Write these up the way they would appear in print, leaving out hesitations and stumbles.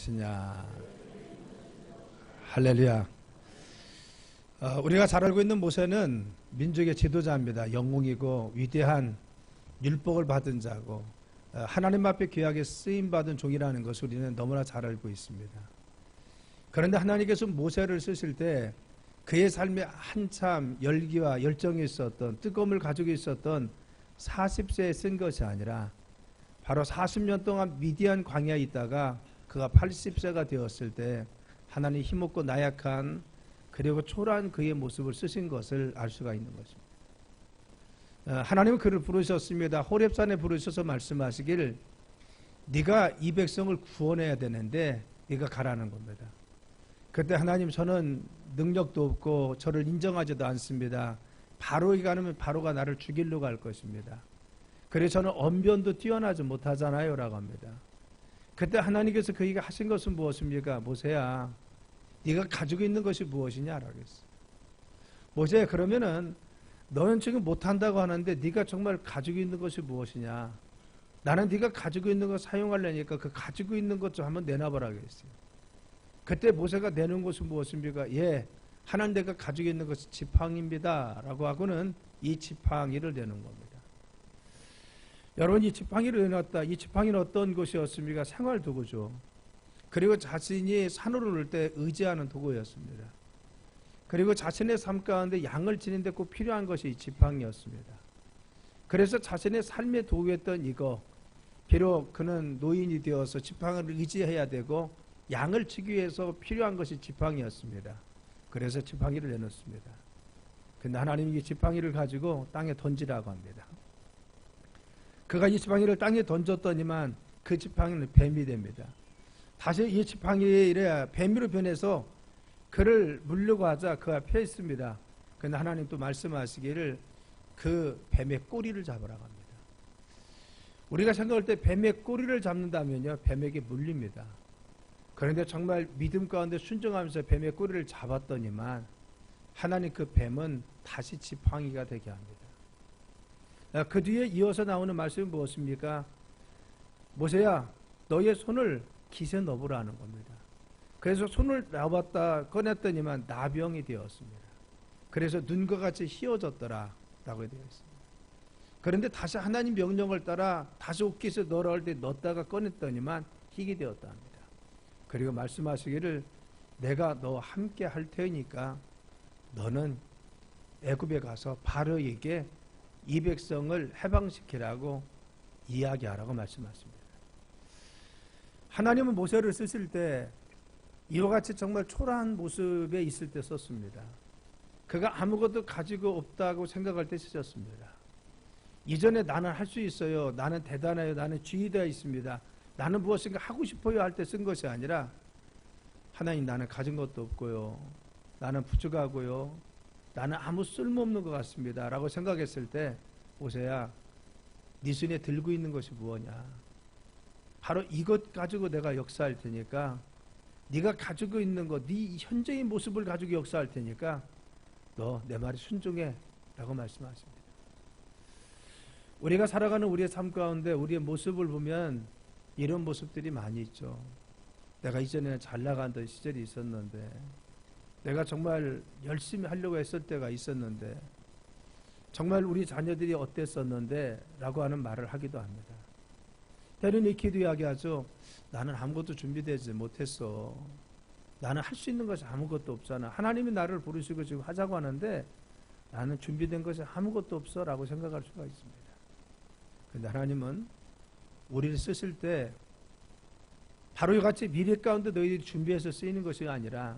것이냐. 할렐루야. 우리가 잘 알고 있는 모세는 민족의 지도자입니다. 영웅이고 위대한 율법을 받은 자고 하나님 앞에 귀하게 쓰임받은 종이라는 것을 우리는 너무나 잘 알고 있습니다. 그런데 하나님께서 모세를 쓰실 때 그의 삶에 한참 열기와 열정이 있었던, 뜨거움을 가지고 있었던 40세에 쓴 것이 아니라 바로 40년 동안 미디안 광야에 있다가 그가 80세가 되었을 때 하나님 힘없고 나약한 그리고 초라한 그의 모습을 쓰신 것을 알 수가 있는 것입니다. 하나님은 그를 부르셨습니다. 호렙산에 부르셔서 말씀하시길, 네가 이 백성을 구원해야 되는데 네가 가라는 겁니다. 그때 하나님, 저는 능력도 없고 저를 인정하지도 않습니다. 바로에 가면 바로가 나를 죽이려고 할 것입니다. 그래서 저는 언변도 뛰어나지 못하잖아요 라고 합니다. 그때 하나님께서 그에게 하신 것은 무엇입니까? 모세야, 네가 가지고 있는 것이 무엇이냐 라고 했어요. 모세야, 그러면은 너는 지금 못한다고 하는데 네가 정말 가지고 있는 것이 무엇이냐. 나는 네가 가지고 있는 것 사용하려니까 그 가지고 있는 것 좀 한번 내놔보라고 했어요. 그때 모세가 내는 것은 무엇입니까? 예, 하나님, 내가 가지고 있는 것은 지팡이입니다 라고 하고는 이 지팡이를 내는 겁니다. 여러분, 이 지팡이를 내놨다. 이 지팡이는 어떤 것이었습니까? 생활 도구죠. 그리고 자신이 산으로 오를 때 의지하는 도구였습니다. 그리고 자신의 삶 가운데 양을 지니는데 꼭 필요한 것이 이 지팡이였습니다. 그래서 자신의 삶의 도구였던 이거, 비록 그는 노인이 되어서 지팡이를 의지해야 되고 양을 치기 위해서 필요한 것이 지팡이였습니다. 그래서 지팡이를 내놓습니다. 근데 하나님이 이 지팡이를 가지고 땅에 던지라고 합니다. 그가 이 지팡이를 땅에 던졌더니만 그 지팡이는 뱀이 됩니다. 다시 이 지팡이를 뱀으로 변해서 그를 물려고 하자 그가 피했습니다. 그런데 하나님 또 말씀하시기를 그 뱀의 꼬리를 잡으라고 합니다. 우리가 생각할 때 뱀의 꼬리를 잡는다면요, 뱀에게 물립니다. 그런데 정말 믿음 가운데 순종하면서 뱀의 꼬리를 잡았더니만 하나님 그 뱀은 다시 지팡이가 되게 합니다. 그 뒤에 이어서 나오는 말씀이 무엇입니까? 모세야, 너의 손을 깃에 넣어보라는 겁니다. 그래서 손을 놔봤다 꺼냈더니만 나병이 되었습니다. 그래서 눈과 같이 휘어졌더라 라고 되어 있습니다. 그런데 다시 하나님 명령을 따라 다시 옷깃에 넣으라 할 때 넣었다가 꺼냈더니만 희게 되었다 합니다. 그리고 말씀하시기를, 내가 너와 함께 할 테니까 너는 애굽에 가서 바로에게 이 백성을 해방시키라고 이야기하라고 말씀하십니다. 하나님은 모세를 쓰실 때 이와 같이 정말 초라한 모습에 있을 때 썼습니다. 그가 아무것도 가지고 없다고 생각할 때 쓰셨습니다. 이전에 나는 할 수 있어요, 나는 대단해요, 나는 지휘되어 있습니다, 나는 무엇인가 하고 싶어요 할 때 쓴 것이 아니라, 하나님, 나는 가진 것도 없고요, 나는 부족하고요, 나는 아무 쓸모없는 것 같습니다 라고 생각했을 때, 모세야, 네 손에 들고 있는 것이 무엇이냐, 바로 이것 가지고 내가 역사할 테니까, 네가 가지고 있는 것, 네 현재의 모습을 가지고 역사할 테니까 너 내 말에 순종해 라고 말씀하십니다. 우리가 살아가는 우리의 삶 가운데 우리의 모습을 보면 이런 모습들이 많이 있죠. 내가 이전에는 잘 나가던 시절이 있었는데, 내가 정말 열심히 하려고 했을 때가 있었는데, 정말 우리 자녀들이 어땠었는데 라고 하는 말을 하기도 합니다. 때로는 이렇게도 이야기하죠. 나는 아무것도 준비되지 못했어. 나는 할 수 있는 것이 아무것도 없잖아. 하나님이 나를 부르시고 지금 하자고 하는데 나는 준비된 것이 아무것도 없어 라고 생각할 수가 있습니다. 그런데 하나님은 우리를 쓰실 때 바로 이같이 미래 가운데 너희들이 준비해서 쓰이는 것이 아니라,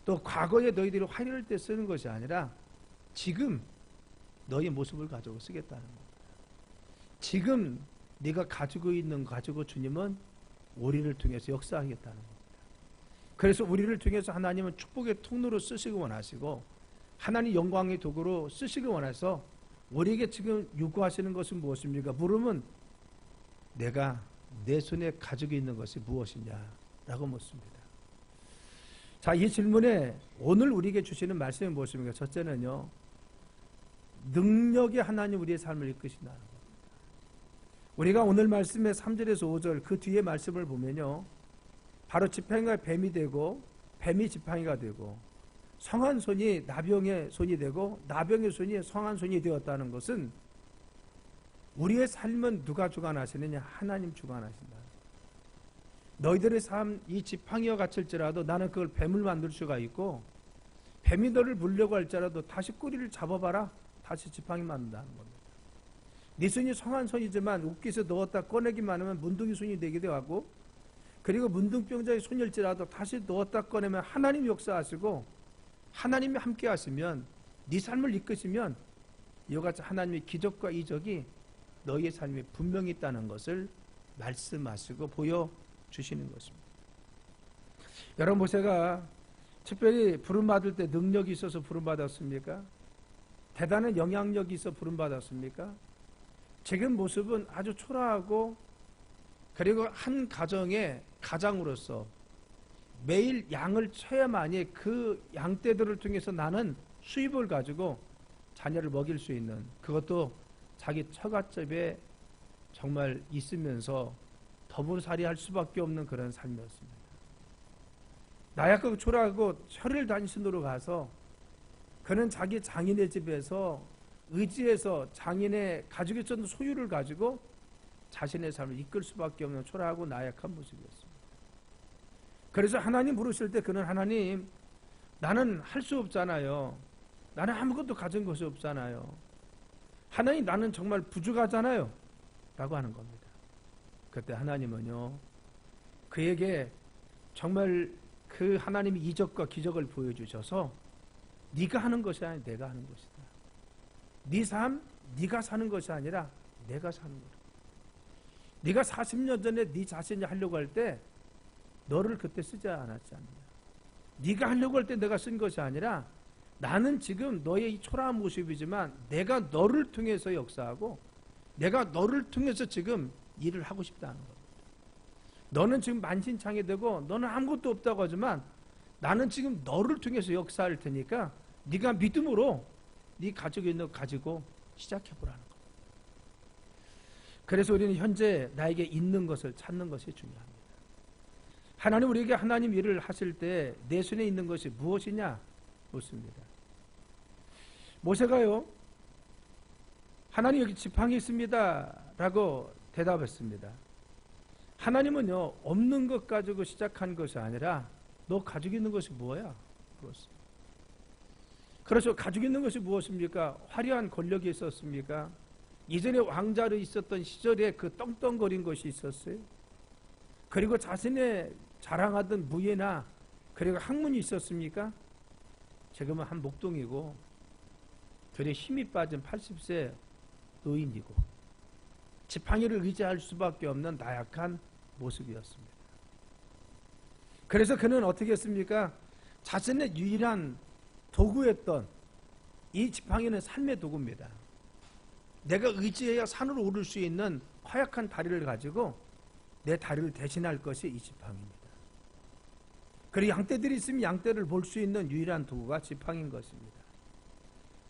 또 과거에 너희들이 화려할 때 쓰는 것이 아니라 지금 너희 모습을 가지고 쓰겠다는 겁니다. 지금 네가 가지고 있는 거 가지고 주님은 우리를 통해서 역사하겠다는 겁니다. 그래서 우리를 통해서 하나님은 축복의 통로로 쓰시기 원하시고 하나님 영광의 도구로 쓰시기 원해서 우리에게 지금 요구하시는 것은 무엇입니까? 물으면 내가 내 손에 가지고 있는 것이 무엇이냐라고 묻습니다. 자, 이 질문에 오늘 우리에게 주시는 말씀이 무엇입니까? 첫째는요, 능력의 하나님 우리의 삶을 이끄신다는 겁니다. 우리가 오늘 말씀의 3절에서 5절 그 뒤에 말씀을 보면요, 바로 지팡이가 뱀이 되고 뱀이 지팡이가 되고 성한 손이 나병의 손이 되고 나병의 손이 성한 손이 되었다는 것은 우리의 삶은 누가 주관하시느냐? 하나님 주관하신다. 너희들의 삶 이 지팡이와 같을지라도 나는 그걸 뱀을 만들 수가 있고 뱀이 너를 물려고 할지라도 다시 꼬리를 잡아봐라. 다시 지팡이 만든다는 겁니다. 네 손이 성한 손이지만 웃기서 넣었다 꺼내기만 하면 문둥이 손이 되기도 하고 그리고 문둥병자의 손일지라도 다시 넣었다 꺼내면 하나님 역사하시고 하나님이 함께 하시면 네 삶을 이끄시면 이와 같이 하나님의 기적과 이적이 너희의 삶에 분명히 있다는 것을 말씀하시고 보여주시는 것입니다. 여러분 모세가 특별히 부름받을 때 능력이 있어서 부름받았습니까? 대단한 영향력이 있어 부름받았습니까? 지금 모습은 아주 초라하고 그리고 한 가정의 가장으로서 매일 양을 쳐야만이 그 양떼들을 통해서 나는 수입을 가지고 자녀를 먹일 수 있는 그것도 자기 처갓집에 정말 있으면서 더불살이 할 수밖에 없는 그런 삶이었습니다. 나약하고 초라하고 혈을 단신으로 가서 그는 자기 장인의 집에서 의지해서 장인의 가지고 있었던 소유를 가지고 자신의 삶을 이끌 수밖에 없는 초라하고 나약한 모습이었습니다. 그래서 하나님 부르실 때 그는 하나님 나는 할 수 없잖아요. 나는 아무것도 가진 것이 없잖아요. 하나님 나는 정말 부족하잖아요. 라고 하는 겁니다. 그때 하나님은요 그에게 정말 그 하나님의 이적과 기적을 보여주셔서 네가 하는 것이 아니라 내가 하는 것이다. 네 삶 네가 사는 것이 아니라 내가 사는 거다. 네가 40년 전에 네 자신이 하려고 할 때 너를 그때 쓰지 않았지 않느냐. 네가 하려고 할 때 내가 쓴 것이 아니라 나는 지금 너의 이 초라한 모습이지만 내가 너를 통해서 역사하고 내가 너를 통해서 지금 일을 하고 싶다는 겁니다. 너는 지금 만신창이되고 너는 아무것도 없다고 하지만 나는 지금 너를 통해서 역사할 테니까 네가 믿음으로 네 가지고 있는 거 가지고 시작해보라는 겁니다. 그래서 우리는 현재 나에게 있는 것을 찾는 것이 중요합니다. 하나님 우리에게 하나님 일을 하실 때 내 손에 있는 것이 무엇이냐 묻습니다. 모세가요 하나님 여기 지팡이 있습니다 라고 대답했습니다. 하나님은요 없는 것 가지고 시작한 것이 아니라 너 가지고 있는 것이 뭐야? 그렇습니다. 그래서 가지고 있는 것이 무엇입니까? 화려한 권력이 있었습니까? 이전에 왕자로 있었던 시절에 그 떵떵거린 것이 있었어요. 그리고 자신의 자랑하던 무예나 그리고 학문이 있었습니까? 지금은 한 목동이고 들에 힘이 빠진 80세 노인이고 지팡이를 의지할 수밖에 없는 나약한 모습이었습니다. 그래서 그는 어떻게 했습니까? 자신의 유일한 도구였던 이 지팡이는 삶의 도구입니다. 내가 의지해야 산으로 오를 수 있는 허약한 다리를 가지고 내 다리를 대신할 것이 이 지팡이입니다. 그리고 양떼들이 있으면 양떼를 볼 수 있는 유일한 도구가 지팡이인 것입니다.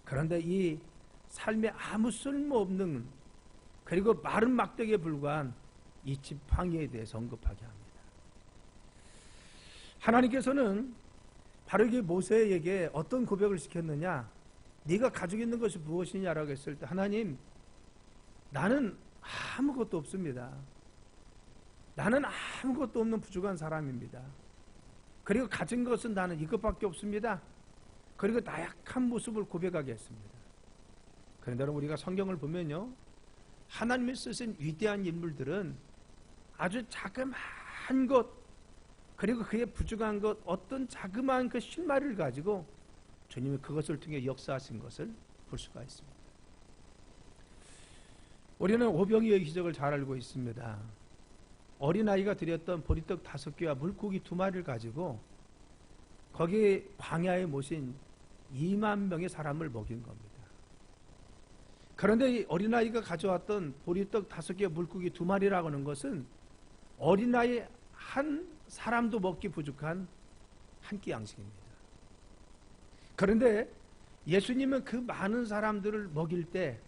그런데 이 삶에 아무 쓸모없는 그리고 마른 막대기에 불과한 이 지팡이에 대해서 언급하게 합니다. 하나님께서는 바로 이 모세에게 어떤 고백을 시켰느냐? 네가 가지고 있는 것이 무엇이냐라고 했을 때 하나님 나는 아무것도 없습니다. 나는 아무것도 없는 부족한 사람입니다. 그리고 가진 것은 나는 이것밖에 없습니다. 그리고 나약한 모습을 고백하게 했습니다. 그런데 여러분 우리가 성경을 보면요 하나님이 쓰신 위대한 인물들은 아주 자그마한 것 그리고 그의 부족한 것 어떤 자그마한 그 실마리를 가지고 주님이 그것을 통해 역사하신 것을 볼 수가 있습니다. 우리는 오병이어의 기적을 잘 알고 있습니다. 어린아이가 드렸던 보리떡 5개와 물고기 2마리를 가지고 거기 광야에 모신 2만 명의 사람을 먹인 겁니다. 그런데 이 어린아이가 가져왔던 보리떡 5개와 물고기 2마리라고 하는 것은 어린아이 한 사람도 먹기 부족한 한 끼 양식입니다. 그런데 예수님은 그 많은 사람들을 먹일 때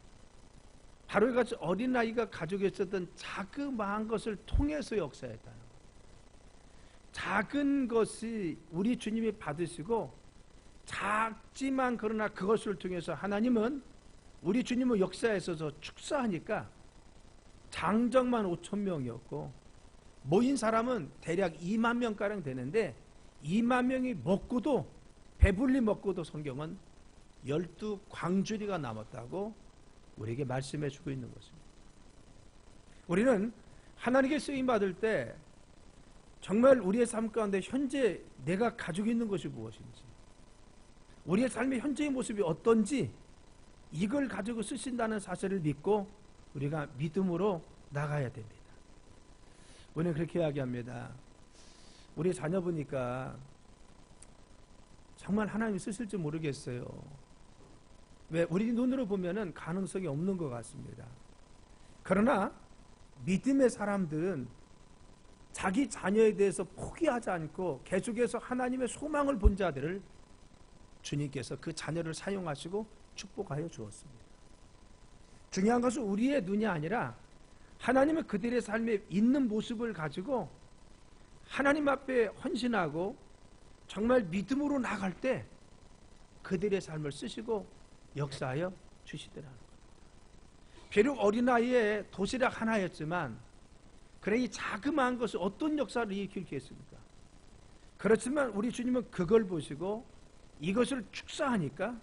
바로 이같이 어린아이가 가지고 있었던 자그마한 것을 통해서 역사했다는 거예요. 작은 것이 우리 주님이 받으시고 작지만 그러나 그것을 통해서 하나님은 우리 주님의 역사에 있어서 축사하니까 장정만 5천 명이었고 모인 사람은 대략 2만 명가량 되는데 2만 명이 먹고도 배불리 먹고도 성경은 12광주리가 남았다고 우리에게 말씀해 주고 있는 것입니다. 우리는 하나님께 쓰임받을 때 정말 우리의 삶 가운데 현재 내가 가지고 있는 것이 무엇인지, 우리의 삶의 현재의 모습이 어떤지 이걸 가지고 쓰신다는 사실을 믿고 우리가 믿음으로 나가야 됩니다. 우리는 그렇게 이야기합니다. 우리 자녀 보니까 정말 하나님이 쓰실지 모르겠어요. 왜? 우리 눈으로 보면은 가능성이 없는 것 같습니다. 그러나 믿음의 사람들은 자기 자녀에 대해서 포기하지 않고 계속해서 하나님의 소망을 본 자들을 주님께서 그 자녀를 사용하시고 축복하여 주었습니다. 중요한 것은 우리의 눈이 아니라 하나님은 그들의 삶에 있는 모습을 가지고 하나님 앞에 헌신하고 정말 믿음으로 나갈 때 그들의 삶을 쓰시고 역사하여 주시더라는 겁니다. 비록 어린아이에 도시락 하나였지만 그래 이 자그마한 것이 어떤 역사를 일으키겠습니까? 그렇지만 우리 주님은 그걸 보시고 이것을 축사하니까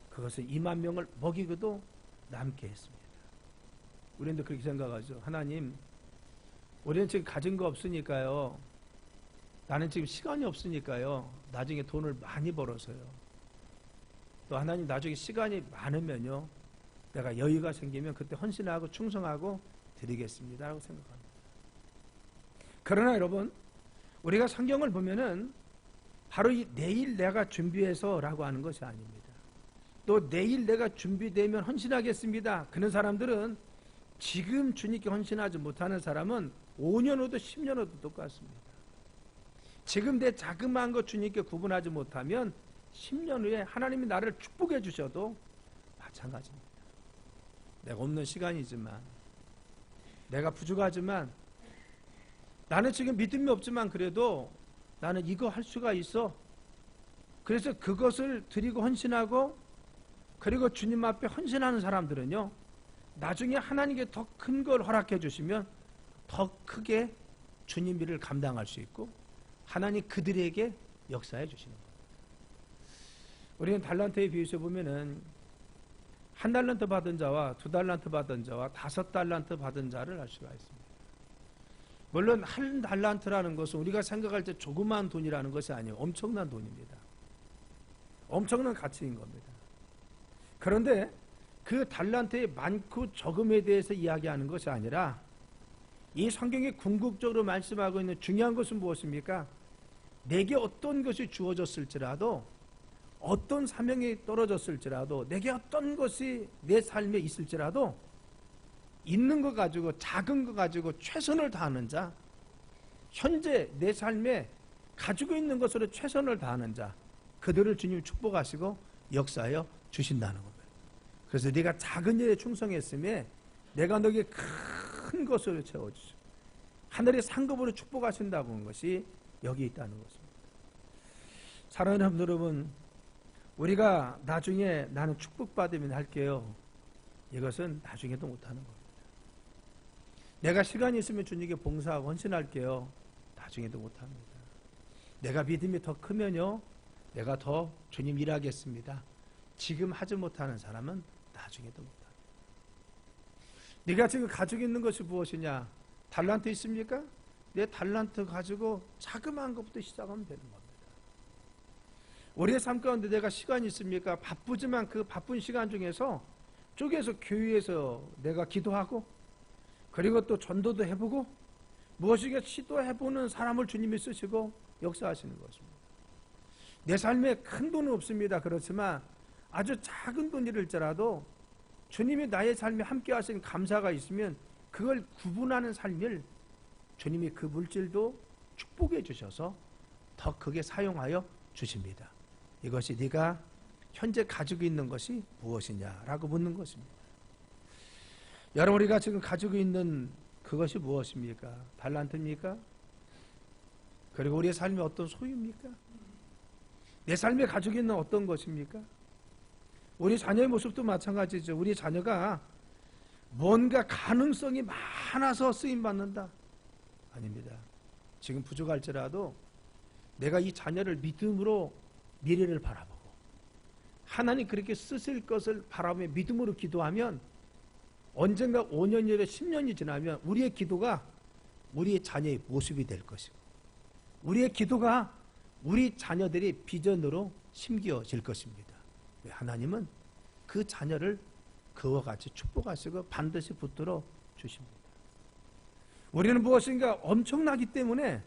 그것을 2만 명을 먹이고도 남게 했습니다. 우리는 그렇게 생각하죠. 하나님, 우리는 지금 가진 거 없으니까요. 나는 지금 시간이 없으니까요. 나중에 돈을 많이 벌어서요. 또 하나님 나중에 시간이 많으면요. 내가 여유가 생기면 그때 헌신하고 충성하고 드리겠습니다. 라고 생각합니다. 그러나 여러분, 우리가 성경을 보면은 바로 이 내일 내가 준비해서 라고 하는 것이 아닙니다. 또 내일 내가 준비되면 헌신하겠습니다. 그런 사람들은 지금 주님께 헌신하지 못하는 사람은 5년 후도 10년 후도 똑같습니다. 지금 내 자그마한 것 주님께 구분하지 못하면 10년 후에 하나님이 나를 축복해 주셔도 마찬가지입니다. 내가 없는 시간이지만, 내가 부족하지만, 나는 지금 믿음이 없지만 그래도 나는 이거 할 수가 있어. 그래서 그것을 드리고 헌신하고 그리고 주님 앞에 헌신하는 사람들은요, 나중에 하나님께 더 큰 걸 허락해 주시면 더 크게 주님 일을 감당할 수 있고 하나님 그들에게 역사해 주시는 겁니다. 우리는 달란트에 비유해서 보면은 1달란트 받은 자와 2달란트 받은 자와 5달란트 받은 자를 알 수가 있습니다. 물론 1달란트라는 것은 우리가 생각할 때 조그마한 돈이라는 것이 아니에요. 엄청난 돈입니다. 엄청난 가치인 겁니다. 그런데 그 달란트의 많고 적음에 대해서 이야기하는 것이 아니라 이 성경이 궁극적으로 말씀하고 있는 중요한 것은 무엇입니까? 내게 어떤 것이 주어졌을지라도, 어떤 사명이 떨어졌을지라도, 내게 어떤 것이 내 삶에 있을지라도 있는 것 가지고, 작은 것 가지고 최선을 다하는 자, 현재 내 삶에 가지고 있는 것으로 최선을 다하는 자, 그들을 주님이 축복하시고 역사하여 주신다는 겁니다. 그래서 네가 작은 일에 충성했음에 내가 너에게 큰 것으로 채워주시고 하늘의 상급으로 축복하신다고 하는 것이 여기 있다는 것입니다. 사랑하는 여러분, 우리가 나중에 나는 축복받으면 할게요. 이것은 나중에도 못하는 겁니다. 내가 시간이 있으면 주님께 봉사하고 헌신할게요. 나중에도 못합니다. 내가 믿음이 더 크면요, 내가 더 주님 일하겠습니다. 지금 하지 못하는 사람은 나중에도 못합니다. 네가 지금 가지고 있는 것이 무엇이냐? 달란트 있습니까? 내 달란트 가지고 자그마한 것부터 시작하면 되는 겁니다. 우리의 삶 가운데 내가 시간이 있습니까? 바쁘지만 그 바쁜 시간 중에서 쪼개서 교회에서 내가 기도하고 그리고 또 전도도 해보고 무엇이게 시도해보는 사람을 주님이 쓰시고 역사하시는 것입니다. 내 삶에 큰 돈은 없습니다. 그렇지만 아주 작은 돈일지라도 주님이 나의 삶에 함께 하신 감사가 있으면 그걸 구분하는 삶을 주님이 그 물질도 축복해 주셔서 더 크게 사용하여 주십니다. 이것이 네가 현재 가지고 있는 것이 무엇이냐라고 묻는 것입니다. 여러분, 우리가 지금 가지고 있는 그것이 무엇입니까? 달란트입니까? 그리고 우리의 삶이 어떤 소유입니까? 내 삶에 가지고 있는 어떤 것입니까? 우리 자녀의 모습도 마찬가지죠. 우리 자녀가 뭔가 가능성이 많아서 쓰임받는다? 아닙니다. 지금 부족할지라도 내가 이 자녀를 믿음으로 미래를 바라보고 하나님 그렇게 쓰실 것을 바라보며 믿음으로 기도하면 언젠가 5년이 10년이 지나면 우리의 기도가 우리의 자녀의 모습이 될 것이고 우리의 기도가 우리 자녀들이 비전으로 심겨질 것입니다. 하나님은 그 자녀를 그와 같이 축복하시고 반드시 붙들어 주십니다. 우리는 무엇인가 엄청나기 때문에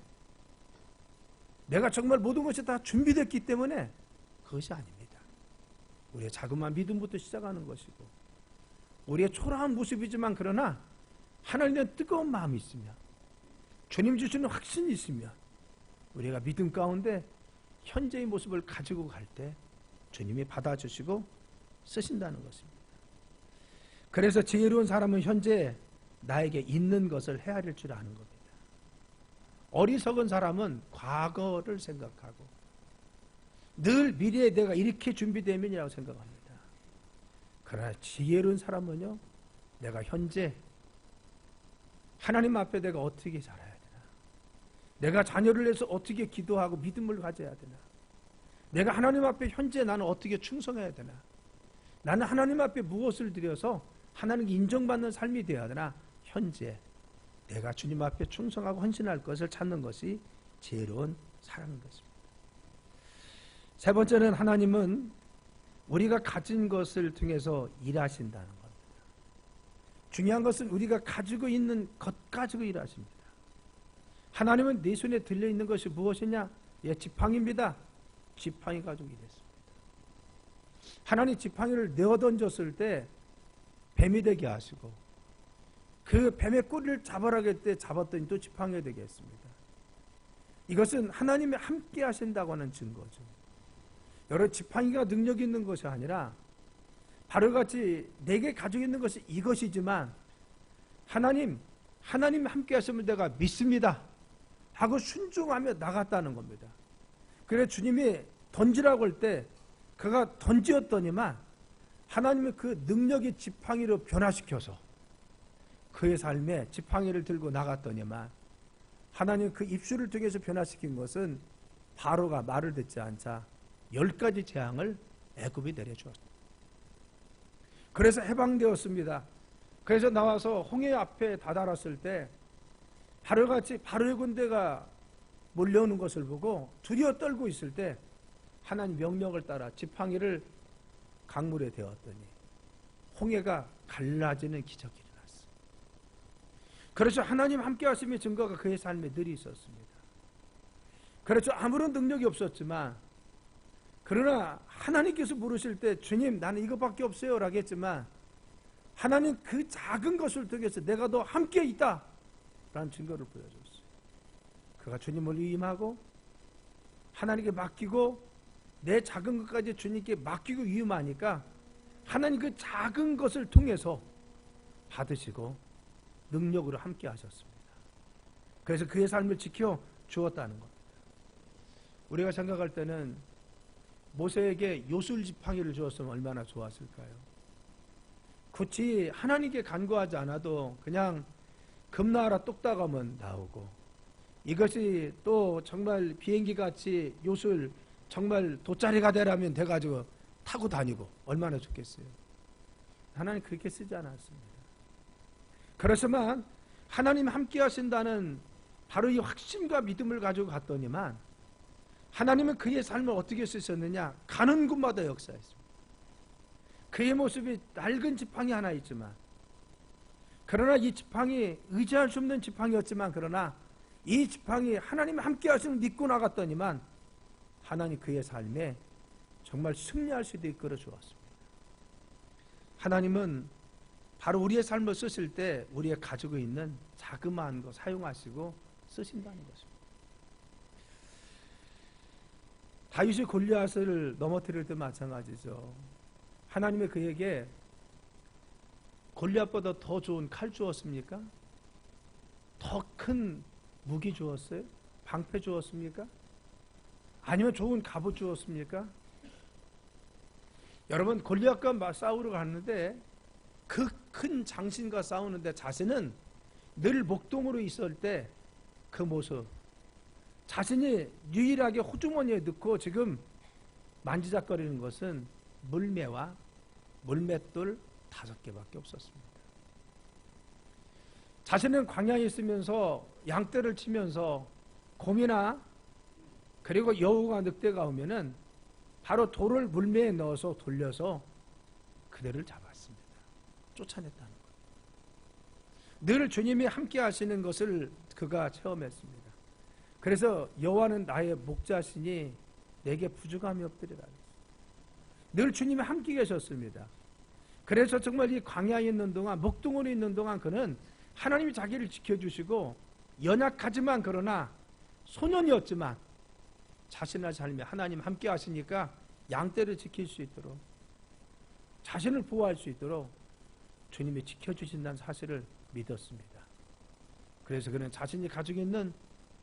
내가 정말 모든 것이 다 준비됐기 때문에 그것이 아닙니다. 우리의 자그마한 믿음부터 시작하는 것이고 우리의 초라한 모습이지만 그러나 하나님의 뜨거운 마음이 있으며 주님 주시는 확신이 있으며 우리가 믿음 가운데 현재의 모습을 가지고 갈 때 주님이 받아주시고 쓰신다는 것입니다. 그래서 지혜로운 사람은 현재 나에게 있는 것을 헤아릴 줄 아는 겁니다. 어리석은 사람은 과거를 생각하고 늘 미래에 내가 이렇게 준비되면이라고 생각합니다. 그러나 지혜로운 사람은요, 내가 현재 하나님 앞에 내가 어떻게 살아야 되나? 내가 자녀를 위해서 어떻게 기도하고 믿음을 가져야 되나? 내가 하나님 앞에 현재 나는 어떻게 충성해야 되나? 나는 하나님 앞에 무엇을 드려서 하나님께 인정받는 삶이 되어야 되나? 현재 내가 주님 앞에 충성하고 헌신할 것을 찾는 것이 지혜로운 사람인 것입니다. 세 번째는 하나님은 우리가 가진 것을 통해서 일하신다는 겁니다. 중요한 것은 우리가 가지고 있는 것 가지고 일하십니다. 하나님은 네 손에 들려있는 것이 무엇이냐? 예, 지팡이입니다. 지팡이 가지고 일했습니다. 하나님 지팡이를 내어 던졌을 때 뱀이 되게 하시고 그 뱀의 꼬리를 잡으라고 할 때 잡았더니 또 지팡이가 되게 했습니다. 이것은 하나님이 함께 하신다고 하는 증거죠. 여러 지팡이가 능력 있는 것이 아니라 바로같이 내게 가지고 있는 것이 이것이지만 하나님 함께 하시면 내가 믿습니다 하고 순종하며 나갔다는 겁니다. 그래서 주님이 던지라고 할 때 그가 던지었더니만 하나님의 그 능력이 지팡이로 변화시켜서 그의 삶에 지팡이를 들고 나갔더니만 하나님 그 입술을 통해서 변화시킨 것은 바로가 말을 듣지 않자 10가지 재앙을 애굽에 내려주었습니다. 그래서 해방되었습니다. 그래서 나와서 홍해 앞에 다다랐을 때 바로같이 바로의 군대가 몰려오는 것을 보고 두려워 떨고 있을 때 하나님 명령을 따라 지팡이를 강물에 대었더니 홍해가 갈라지는 기적이 일어났습니다. 그래서 하나님 함께 하심의 증거가 그의 삶에 늘 있었습니다. 그래서 아무런 능력이 없었지만 그러나 하나님께서 부르실 때 주님 나는 이것밖에 없어요 라고 했지만 하나님 그 작은 것을 통해서 내가 너 함께 있다 라는 증거를 보여줬어요. 그가 주님을 위임하고 하나님께 맡기고 내 작은 것까지 주님께 맡기고 위임하니까 하나님 그 작은 것을 통해서 받으시고 능력으로 함께 하셨습니다. 그래서 그의 삶을 지켜 주었다는 겁니다. 우리가 생각할 때는 모세에게 요술 지팡이를 주었으면 얼마나 좋았을까요? 굳이 하나님께 간구하지 않아도 그냥 금나라 뚝딱하면 나오고 이것이 또 정말 비행기같이 요술 정말 돗자리가 되라면 돼가지고 타고 다니고 얼마나 좋겠어요. 하나님 그렇게 쓰지 않았습니다. 그렇지만 하나님 함께 하신다는 바로 이 확신과 믿음을 가지고 갔더니만 하나님은 그의 삶을 어떻게 쓰셨느냐? 가는 곳마다 역사했습니다. 그의 모습이 낡은 지팡이 하나 있지만 그러나 이 지팡이 의지할 수 없는 지팡이였지만 그러나 이 지팡이 하나님 함께 하시는 믿고 나갔더니만 하나님 그의 삶에 정말 승리할 수 있게 이끌어 주었습니다. 하나님은 바로 우리의 삶을 쓰실 때 우리가 가지고 있는 자그마한 거 사용하시고 쓰신다는 것입니다. 다윗이 골리앗을 넘어뜨릴 때 마찬가지죠. 하나님이 그에게 골리앗보다 더 좋은 칼 주었습니까? 더 큰 무기 주었어요? 방패 주었습니까? 아니면 좋은 갑옷 주었습니까? 여러분, 골리앗과 싸우러 갔는데 그 큰 장신과 싸우는데 자신은 늘 목동으로 있을 때 그 모습, 자신이 유일하게 호주머니에 넣고 지금 만지작거리는 것은 물매와 물맷돌 5개밖에 없었습니다. 자신은 광야에 있으면서 양떼를 치면서 곰이나 그리고 여우가 늑대가 오면은 바로 돌을 물매에 넣어서 돌려서 그들을 잡았습니다. 쫓아냈다는 것. 늘 주님이 함께 하시는 것을 그가 체험했습니다. 그래서 여호와는 나의 목자시니 내게 부족함이 없으리라. 늘 주님이 함께 계셨습니다. 그래서 정말 이 광야에 있는 동안, 목동으로 있는 동안 그는 하나님이 자기를 지켜주시고 연약하지만 그러나 소년이었지만 자신의 삶에 하나님 함께 하시니까 양떼를 지킬 수 있도록, 자신을 보호할 수 있도록 주님이 지켜주신다는 사실을 믿었습니다. 그래서 그는 자신이 가지고 있는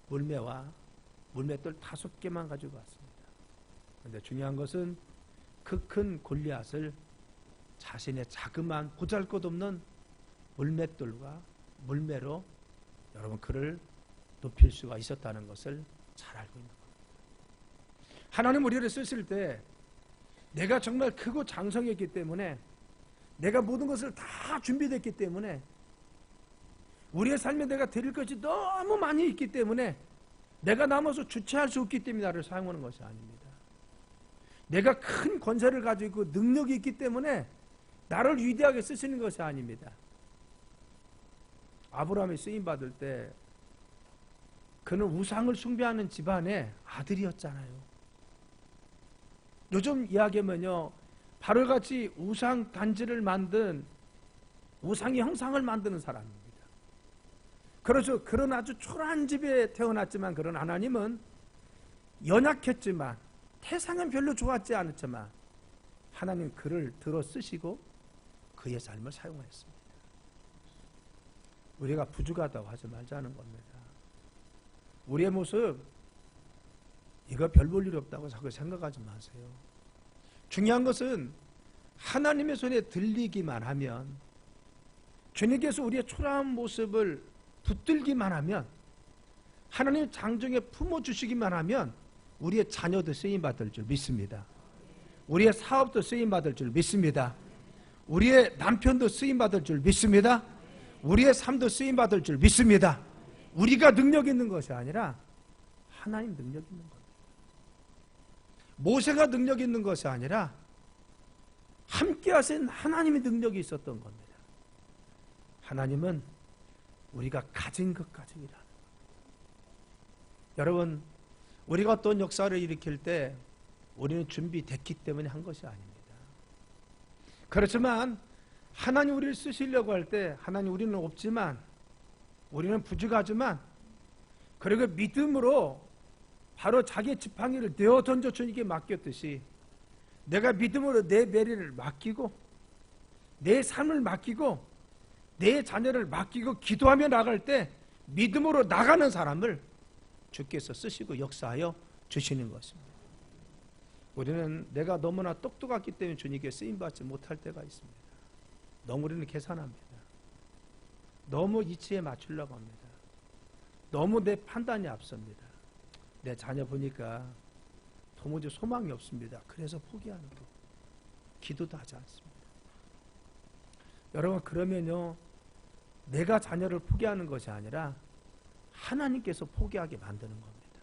물매와 물맷돌 5개만 가지고 왔습니다. 그런데 중요한 것은 그 큰 골리앗을 자신의 자그마한 보잘것없는 물맷돌과 물매로 여러분 그를 높일 수가 있었다는 것을 잘 알고 있는 겁니다. 하나님 우리를 쓰실 때 내가 정말 크고 장성했기 때문에, 내가 모든 것을 다 준비됐기 때문에, 우리의 삶에 내가 드릴 것이 너무 많이 있기 때문에 내가 남아서 주체할 수 없기 때문에 나를 사용하는 것이 아닙니다. 내가 큰 권세를 가지고 있고 능력이 있기 때문에 나를 위대하게 쓰시는 것이 아닙니다. 아브라함이 쓰임받을 때 그는 우상을 숭배하는 집안의 아들이었잖아요. 요즘 이야기하면요, 바로같이 우상 단지를 만든, 우상의 형상을 만드는 사람입니다. 그래서 그런 아주 초라한 집에 태어났지만, 그런 하나님은 연약했지만, 태상은 별로 좋았지 않았지만 하나님 그를 들어 쓰시고 그의 삶을 사용했습니다. 우리가 부족하다고 하지 말자는 겁니다. 우리의 모습 이거 별 볼 일 없다고 자꾸 생각하지 마세요. 중요한 것은 하나님의 손에 들리기만 하면, 주님께서 우리의 초라한 모습을 붙들기만 하면, 하나님 장중에 품어주시기만 하면 우리의 자녀도 쓰임받을 줄 믿습니다. 우리의 사업도 쓰임받을 줄 믿습니다. 우리의 남편도 쓰임받을 줄 믿습니다. 우리의 삶도 쓰임받을 줄 믿습니다. 우리가 능력 있는 것이 아니라 하나님 능력 있는 겁니다. 모세가 능력 있는 것이 아니라 함께 하신 하나님의 능력이 있었던 겁니다. 하나님은 우리가 가진 것 가지고 일하는 거예요. 여러분, 우리가 어떤 역사를 일으킬 때 우리는 준비됐기 때문에 한 것이 아닙니다. 그렇지만 하나님 우리를 쓰시려고 할 때, 하나님 우리는 없지만, 우리는 부족하지만, 그리고 믿음으로 바로 자기의 지팡이를 내어 던져 주님께 맡겼듯이, 내가 믿음으로 내 메리를 맡기고 내 삶을 맡기고 내 자녀를 맡기고 기도하며 나갈 때 믿음으로 나가는 사람을 주께서 쓰시고 역사하여 주시는 것입니다. 우리는 내가 너무나 똑똑하기 때문에 주님께 쓰임받지 못할 때가 있습니다. 너무 우리는 계산합니다. 너무 이치에 맞추려고 합니다. 너무 내 판단이 앞섭니다. 내 자녀 보니까 도무지 소망이 없습니다. 그래서 포기하는 거, 기도도 하지 않습니다. 여러분, 그러면요, 내가 자녀를 포기하는 것이 아니라 하나님께서 포기하게 만드는 겁니다.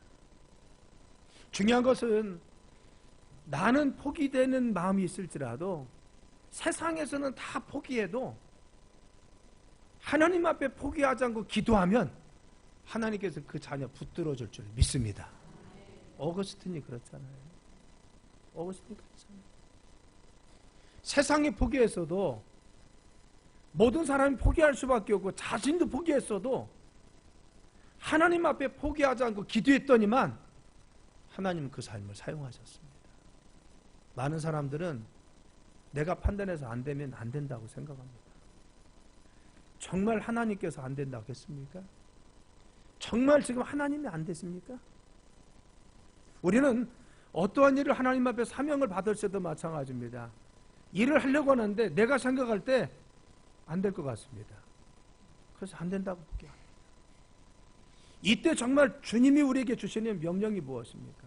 중요한 것은 나는 포기되는 마음이 있을지라도, 세상에서는 다 포기해도 하나님 앞에 포기하지 않고 기도하면 하나님께서 그 자녀 붙들어 줄 줄 믿습니다. 어거스틴이 그렇잖아요. 어거스틴이 그렇잖아요. 세상이 포기했어도, 모든 사람이 포기할 수밖에 없고 자신도 포기했어도 하나님 앞에 포기하지 않고 기도했더니만 하나님은 그 삶을 사용하셨습니다. 많은 사람들은 내가 판단해서 안 되면 안 된다고 생각합니다. 정말 하나님께서 안 된다고 했습니까? 정말 지금 하나님이 안 되십니까? 우리는 어떠한 일을 하나님 앞에 사명을 받을 때도 마찬가지입니다. 일을 하려고 하는데 내가 생각할 때 안 될 것 같습니다. 그래서 안 된다고 볼게요. 이때 정말 주님이 우리에게 주시는 명령이 무엇입니까?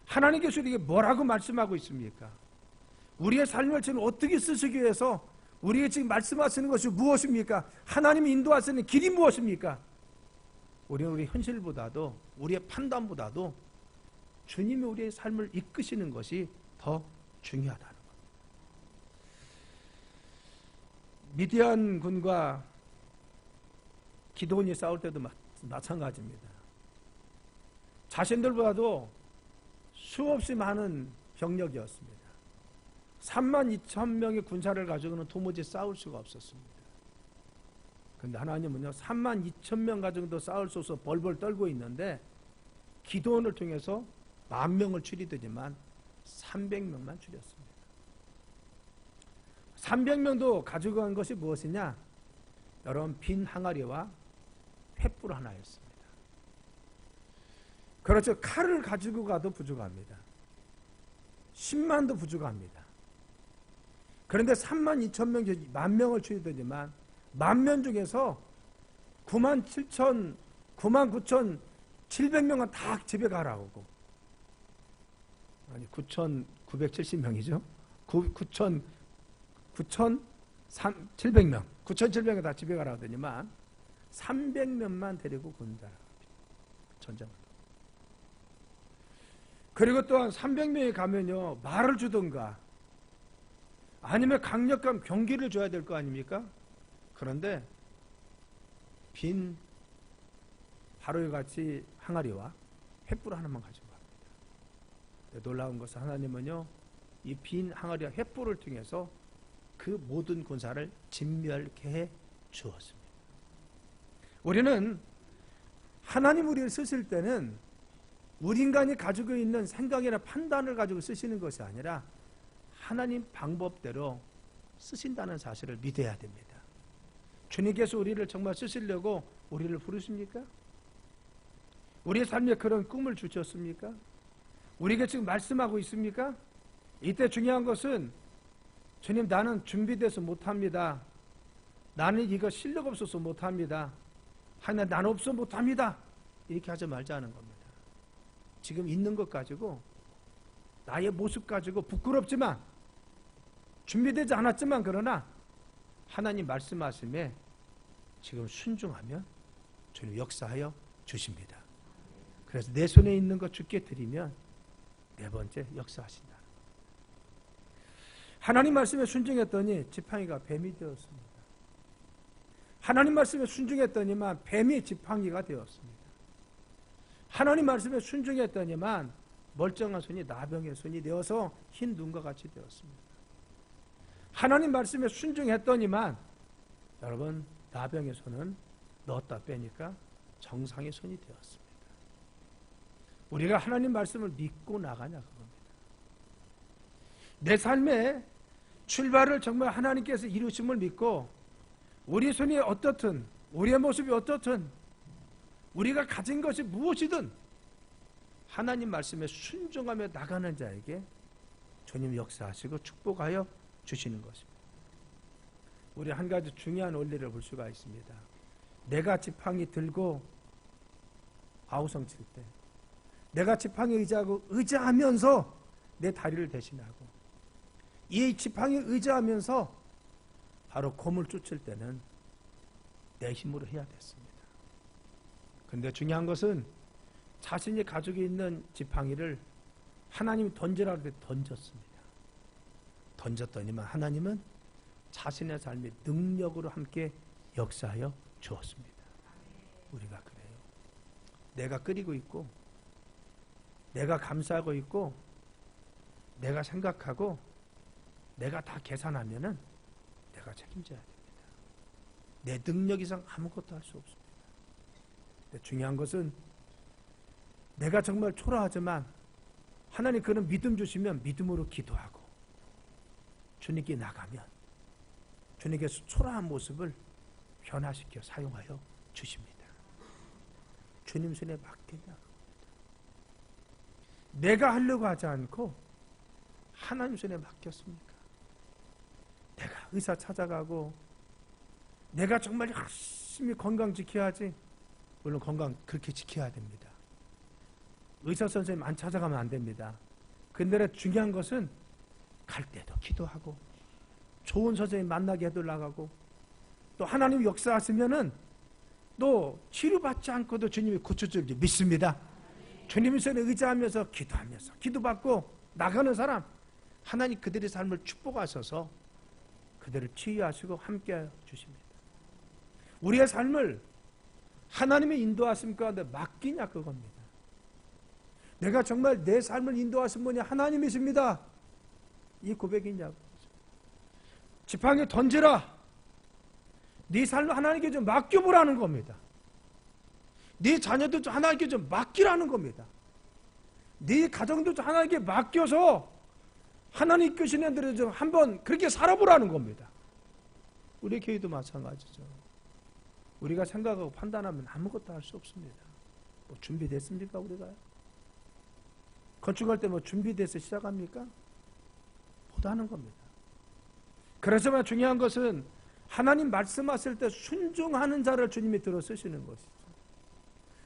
하나님께서 우리에게 뭐라고 말씀하고 있습니까? 우리의 삶을 지금 어떻게 쓰시기 위해서 우리에게 지금 말씀하시는 것이 무엇입니까? 하나님이 인도하시는 길이 무엇입니까? 우리는 우리 현실보다도 우리의 판단보다도 주님이 우리의 삶을 이끄시는 것이 더 중요하다는 것. 미디안 군과 기드온이 싸울 때도 마찬가지입니다. 자신들보다도 수없이 많은 병력이었습니다. 32,000명의 군사를 가지고는 도무지 싸울 수가 없었습니다. 그런데 하나님은요, 32,000명 가지고도 싸울 수 없어 벌벌 떨고 있는데 기드온을 통해서 10,000명을 줄이더니만 300명만 줄였습니다. 300명도 가지고 간 것이 무엇이냐? 여러분, 빈 항아리와 횃불 하나였습니다. 그렇죠. 칼을 가지고 가도 부족합니다. 10만도 부족합니다. 그런데 32,000명, 10,000명을 줄이더니만 10,000명 중에서 99,700명은 다 집에 가라고. 아니, 9,970명이죠. 9,700명. 9,700명 다 집에 가라고 하더니만 300명만 데리고 군자라고 합니다. 전쟁을. 그리고 또한 300명이 가면요, 말을 주든가 아니면 강력한 경기를 줘야 될 거 아닙니까? 그런데 빈 바로와 같이 항아리와 횃불 하나만 가지고 갑니다. 놀라운 것은 하나님은요, 이 빈 항아리와 횃불을 통해서 그 모든 군사를 진멸케 해 주었습니다. 우리는 하나님 우리를 쓰실 때는 우리 인간이 가지고 있는 생각이나 판단을 가지고 쓰시는 것이 아니라 하나님 방법대로 쓰신다는 사실을 믿어야 됩니다. 주님께서 우리를 정말 쓰시려고 우리를 부르십니까? 우리의 삶에 그런 꿈을 주셨습니까? 우리에게 지금 말씀하고 있습니까? 이때 중요한 것은 주님, 나는 준비돼서 못합니다. 나는 이거 실력 없어서 못합니다. 하나님, 나는 없어 못합니다. 이렇게 하지 말자는 겁니다. 지금 있는 것 가지고, 나의 모습 가지고 부끄럽지만, 준비되지 않았지만, 그러나 하나님 말씀하심에 지금 순종하면 주님 역사하여 주십니다. 그래서 내 손에 있는 것 주께 드리면 네 번째 역사하신다. 하나님 말씀에 순종했더니 지팡이가 뱀이 되었습니다. 하나님 말씀에 순종했더니만 뱀이 지팡이가 되었습니다. 하나님 말씀에 순종했더니만 멀쩡한 손이 나병의 손이 되어서 흰 눈과 같이 되었습니다. 하나님 말씀에 순종했더니만 여러분, 나병의 손은 넣었다 빼니까 정상의 손이 되었습니다. 우리가 하나님 말씀을 믿고 나가냐 그겁니다. 내 삶의 출발을 정말 하나님께서 이루심을 믿고 우리 손이 어떻든 우리의 모습이 어떻든 우리가 가진 것이 무엇이든 하나님 말씀에 순종하며 나가는 자에게 주님 역사하시고 축복하여 주시는 것입니다. 우리 한 가지 중요한 원리를 볼 수가 있습니다. 내가 지팡이 들고 아우성 칠 때 내가 지팡이 의지하면서 내 다리를 대신하고 이 지팡이 의지하면서 바로 곰을 쫓을 때는 내 힘으로 해야 됐습니다. 그런데 중요한 것은 자신이 가지고 있는 지팡이를 하나님이 던지라고 할 때 던졌습니다. 던졌더니만 하나님은 자신의 삶의 능력으로 함께 역사하여 주었습니다. 우리가 그래요. 내가 끓이고 있고 내가 감싸고 있고 내가 생각하고 내가 다 계산하면은 내가 책임져야 됩니다. 내 능력 이상 아무것도 할 수 없습니다. 근데 중요한 것은 내가 정말 초라하지만 하나님 그런 믿음 주시면 믿음으로 기도하고 주님께 나가면 주님께서 초라한 모습을 변화시켜 사용하여 주십니다. 주님 손에 맡기냐. 내가 하려고 하지 않고 하나님 손에 맡겼습니까? 내가 의사 찾아가고 내가 정말 열심히 건강 지켜야지. 물론 건강 그렇게 지켜야 됩니다. 의사 선생님 안 찾아가면 안 됩니다. 근데 중요한 것은 갈 때도 기도하고 좋은 선생님 만나게 해달라고 또 하나님 역사하시면은 또 치료받지 않고도 주님이 고쳐줄 줄 믿습니다. 주님 손에 의지하면서 기도하면서 기도받고 나가는 사람 하나님 그들의 삶을 축복하셔서 그들을 치유하시고 함께 주십니다. 우리의 삶을 하나님의 인도하심 가운데 맡기냐 그겁니다. 내가 정말 내 삶을 인도하신 분이 하나님이십니다. 이 고백이냐고. 지팡이 던지라. 네 삶을 하나님께 좀 맡겨보라는 겁니다. 네 자녀도 하나님께 좀 맡기라는 겁니다. 네 가정도 하나님께 맡겨서 하나님 이끄시는 대로 좀 한번 그렇게 살아보라는 겁니다. 우리 교회도 마찬가지죠. 우리가 생각하고 판단하면 아무것도 할 수 없습니다. 뭐 준비됐습니까 우리가? 건축할 때 뭐 준비돼서 시작합니까? 못 하는 겁니다. 그래서만 중요한 것은 하나님 말씀하실 때 순종하는 자를 주님이 들어 쓰시는 것이죠.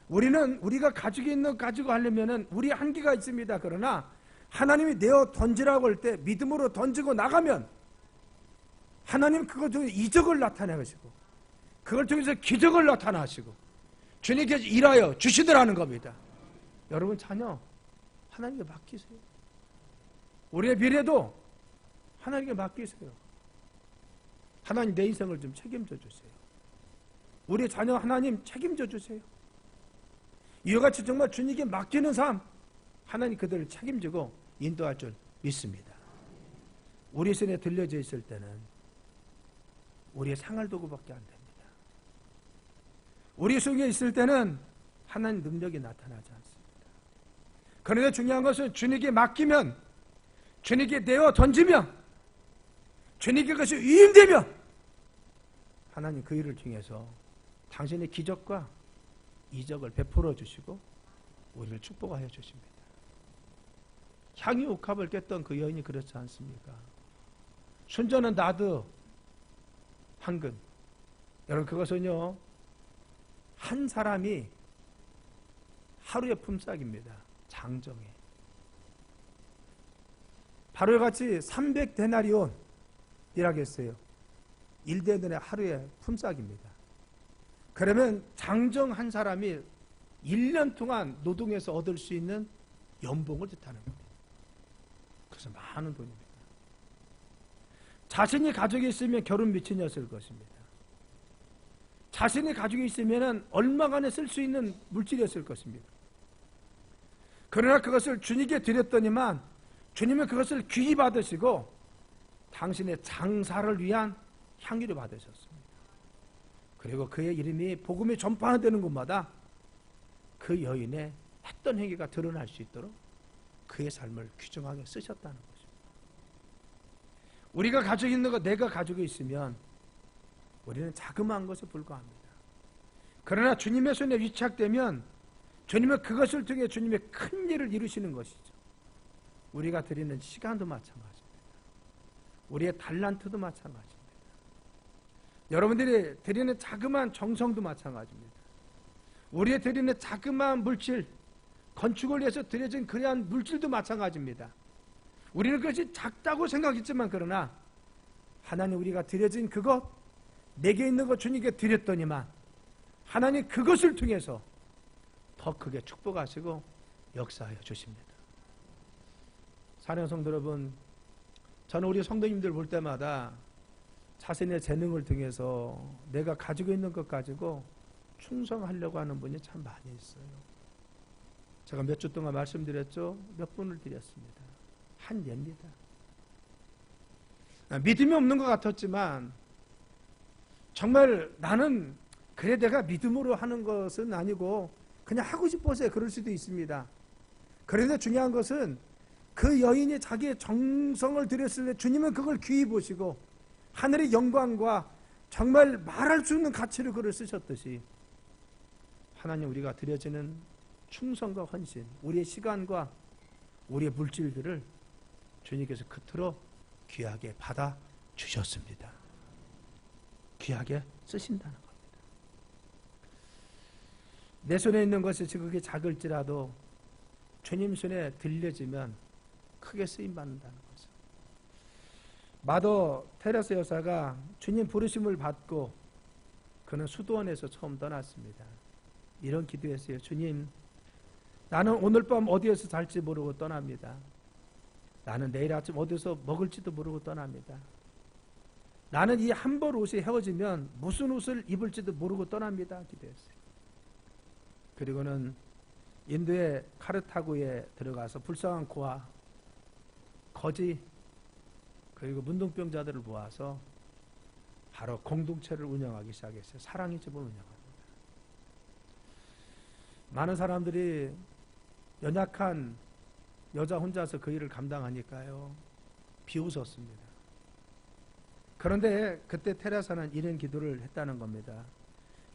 우리는 우리가 가지고 있는 거 가지고 하려면은 우리 한계가 있습니다. 그러나 하나님이 내어 던지라고 할 때 믿음으로 던지고 나가면 하나님 그것 중에 이적을 나타내시고 그걸 통해서 기적을 나타나시고 주님께서 일하여 주시더라는 겁니다. 여러분 자녀 하나님께 맡기세요. 우리의 미래도 하나님께 맡기세요. 하나님 내 인생을 좀 책임져 주세요. 우리 자녀 하나님 책임져 주세요. 이와 같이 정말 주님께 맡기는 삶 하나님 그들을 책임지고 인도할 줄 믿습니다. 우리 손에 들려져 있을 때는 우리의 생활도구밖에 안 됩니다. 우리 속에 있을 때는 하나님 능력이 나타나지 않습니다. 그런데 중요한 것은 주님께 맡기면 주님께 내어 던지면 주님께 그것이 위임되면 하나님 그 일을 통해서 당신의 기적과 이적을 베풀어 주시고 우리를 축복하여 주십니다. 향유 옥합을 깼던 그 여인이 그렇지 않습니까? 순전한 나드 황금. 여러분 그것은요 한 사람이 하루의 품삯입니다. 장정에. 바로 같이 300데나리온 이라겠어요. 1데나리온 하루의 품삯입니다. 그러면 장정 한 사람이 1년 동안 노동해서 얻을 수 있는 연봉을 뜻하는 겁니다. 그래서 많은 돈입니다. 자신이 가족이 있으면 결혼 미친이었을 것입니다. 자신이 가족이 있으면 얼마간에 쓸 수 있는 물질이었을 것입니다. 그러나 그것을 주님께 드렸더니만 주님은 그것을 귀히 받으시고 당신의 장사를 위한 향유를 받으셨습니다. 그리고 그의 이름이 복음이 전파되는 곳마다 그 여인의 했던 행위가 드러날 수 있도록 그의 삶을 규정하게 쓰셨다는 것입니다. 우리가 가지고 있는 것, 내가 가지고 있으면 우리는 자그마한 것에 불과합니다. 그러나 주님의 손에 위착되면 주님은 그것을 통해 주님의 큰 일을 이루시는 것이죠. 우리가 드리는 시간도 마찬가지입니다. 우리의 달란트도 마찬가지입니다. 여러분들이 드리는 자그마한 정성도 마찬가지입니다. 우리의 드리는 자그마한 물질, 건축을 위해서 드려진 그러한 물질도 마찬가지입니다. 우리는 그것이 작다고 생각했지만 그러나 하나님 우리가 드려진 그것, 내게 있는 것 주님께 드렸더니만 하나님 그것을 통해서 더 크게 축복하시고 역사하여 주십니다. 사랑하는 성도 여러분, 저는 우리 성도님들 볼 때마다 자신의 재능을 통해서 내가 가지고 있는 것 가지고 충성하려고 하는 분이 참 많이 있어요. 제가 몇 주 동안 말씀드렸죠? 몇 분을 드렸습니다. 한 예입니다. 믿음이 없는 것 같았지만 정말 나는 그래 내가 믿음으로 하는 것은 아니고 그냥 하고 싶어서 그럴 수도 있습니다. 그런데 중요한 것은 그 여인이 자기의 정성을 들였을 때 주님은 그걸 귀히 보시고 하늘의 영광과 정말 말할 수 없는 가치를 그를 쓰셨듯이 하나님 우리가 드려지는 충성과 헌신, 우리의 시간과 우리의 물질들을 주님께서 그토록 귀하게 받아 주셨습니다. 귀하게 쓰신다는 겁니다. 내 손에 있는 것이 지극히 작을지라도 주님 손에 들려지면 크게 쓰임받는다는 거죠. 마더 테레사 여사가 주님 부르심을 받고 그는 수도원에서 처음 떠났습니다. 이런 기도했어요. 주님, 나는 오늘 밤 어디에서 잘지 모르고 떠납니다. 나는 내일 아침 어디서 먹을지도 모르고 떠납니다. 나는 이 한 벌 옷이 헤어지면 무슨 옷을 입을지도 모르고 떠납니다. 기도했어요. 그리고는 인도의 카르타고에 들어가서 불쌍한 고아, 거지, 그리고 문둥병자들을 모아서 바로 공동체를 운영하기 시작했어요. 사랑의 집을 운영합니다. 많은 사람들이 연약한 여자 혼자서 그 일을 감당하니까요, 비웃었습니다. 그런데 그때 테레사는 이런 기도를 했다는 겁니다.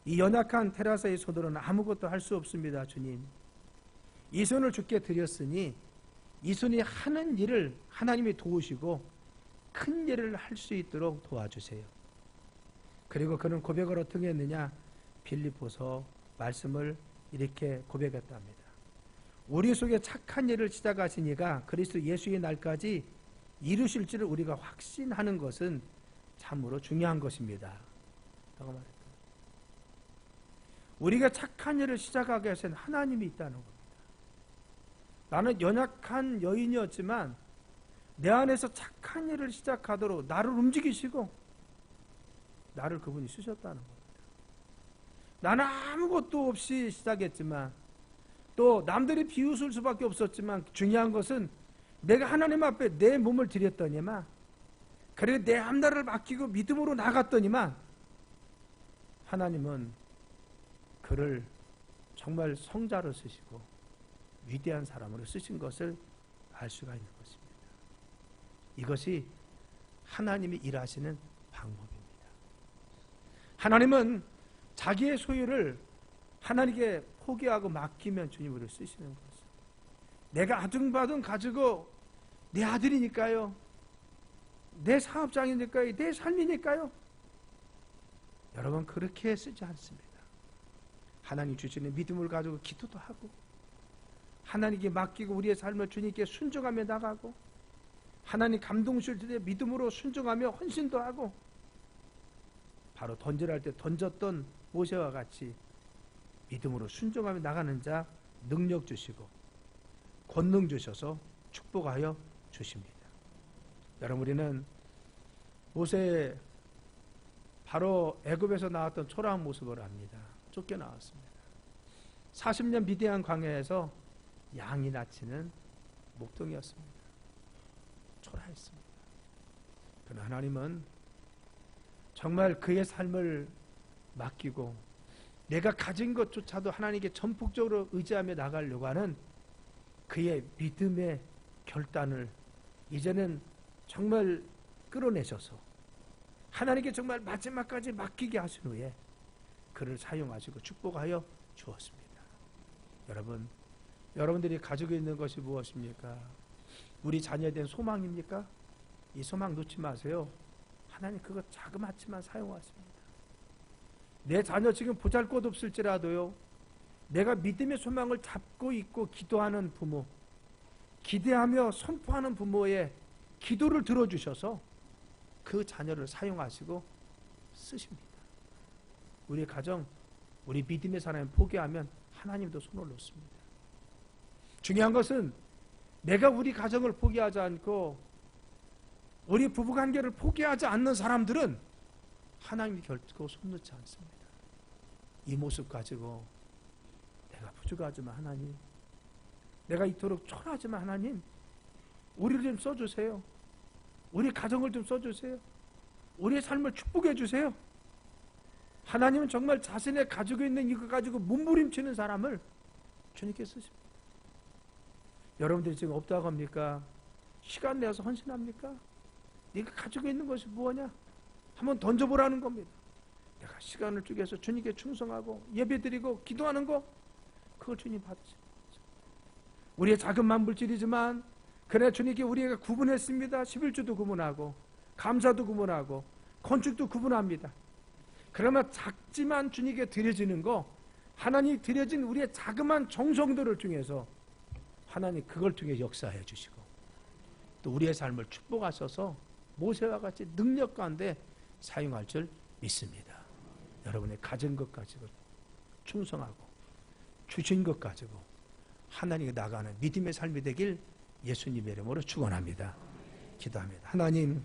이 연약한 테레사의 손으로는 아무것도 할 수 없습니다. 주님, 이 손을 주께 드렸으니 이 손이 하는 일을 하나님이 도우시고 큰 일을 할 수 있도록 도와주세요. 그리고 그는 고백을 어떻게 했느냐? 빌립보서 말씀을 이렇게 고백했답니다. 우리 속에 착한 일을 시작하신 이가 그리스도 예수의 날까지 이루실 줄을 우리가 확신하는 것은 참으로 중요한 것입니다. 라고 말했다. 우리가 착한 일을 시작하게 하신 하나님이 있다는 겁니다. 나는 연약한 여인이었지만 내 안에서 착한 일을 시작하도록 나를 움직이시고 나를 그분이 쓰셨다는 겁니다. 나는 아무것도 없이 시작했지만 또 남들이 비웃을 수밖에 없었지만 중요한 것은 내가 하나님 앞에 내 몸을 드렸더니만, 그리고 내 앞날을 맡기고 믿음으로 나갔더니만 하나님은 그를 정말 성자로 쓰시고 위대한 사람으로 쓰신 것을 알 수가 있는 것입니다. 이것이 하나님이 일하시는 방법입니다. 하나님은 자기의 소유를 하나님께 포기하고 맡기면 주님으로 쓰시는 것입니다. 내가 아둥바둥 가지고 내 아들이니까요, 내 사업장이니까요, 내 삶이니까요. 여러분, 그렇게 쓰지 않습니다. 하나님 주시는 믿음을 가지고 기도도 하고 하나님께 맡기고 우리의 삶을 주님께 순종하며 나가고 하나님 감동 주실 때 믿음으로 순종하며 헌신도 하고 바로 던지라 할 때 던졌던 모세와 같이 믿음으로 순종하며 나가는 자 능력 주시고 권능 주셔서 축복하여 주십니다. 여러분, 우리는 모세 바로 애굽에서 나왔던 초라한 모습을 압니다. 쫓겨나왔습니다. 40년 미디안 광야에서 양이 낳치는 목동이었습니다. 초라했습니다. 그러나 하나님은 정말 그의 삶을 맡기고 내가 가진 것조차도 하나님께 전폭적으로 의지하며 나가려고 하는 그의 믿음의 결단을 이제는 정말 끌어내셔서 하나님께 정말 마지막까지 맡기게 하신 후에 그를 사용하시고 축복하여 주었습니다. 여러분, 여러분들이 가지고 있는 것이 무엇입니까? 우리 자녀에 대한 소망입니까? 이 소망 놓지 마세요. 하나님 그거 자그마치만 사용하십니다. 내 자녀 지금 보잘것없을지라도요, 내가 믿음의 소망을 잡고 있고 기도하는 부모, 기대하며 선포하는 부모의 기도를 들어주셔서 그 자녀를 사용하시고 쓰십니다. 우리 가정, 우리 믿음의 사람을 포기하면 하나님도 손을 놓습니다. 중요한 것은 내가 우리 가정을 포기하지 않고 우리 부부관계를 포기하지 않는 사람들은 하나님이 결코 손 놓지 않습니다. 이 모습 가지고 내가 부족하지만 하나님, 내가 이토록 초라하지만 하나님, 우리를 좀 써주세요. 우리 가정을 좀 써주세요. 우리의 삶을 축복해 주세요. 하나님은 정말 자신의 가지고 있는 이거 가지고 몸부림치는 사람을 주님께 쓰십니다. 여러분들이 지금 없다고 합니까? 시간 내서 헌신합니까? 네가 가지고 있는 것이 무엇냐? 한번 던져보라는 겁니다. 내가 시간을 쪼개서 주님께 충성하고 예배드리고 기도하는 거, 그걸 주님 받으세요. 우리의 작은 만물질이지만 그래 주님께 우리가 구분했습니다. 11조도 구분하고 감사도 구분하고 건축도 구분합니다. 그러면 작지만 주님께 드려지는 거, 하나님이 드려진 우리의 자그마한 정성들을 통해서 하나님 그걸 통해 역사해 주시고 또 우리의 삶을 축복하셔서 모세와 같이 능력 가운데 사용할 줄 믿습니다. 여러분의 가진 것 가지고 충성하고 주신 것 가지고 하나님께 나가는 믿음의 삶이 되길 예수님의 이름으로 축원합니다. 기도합니다. 하나님,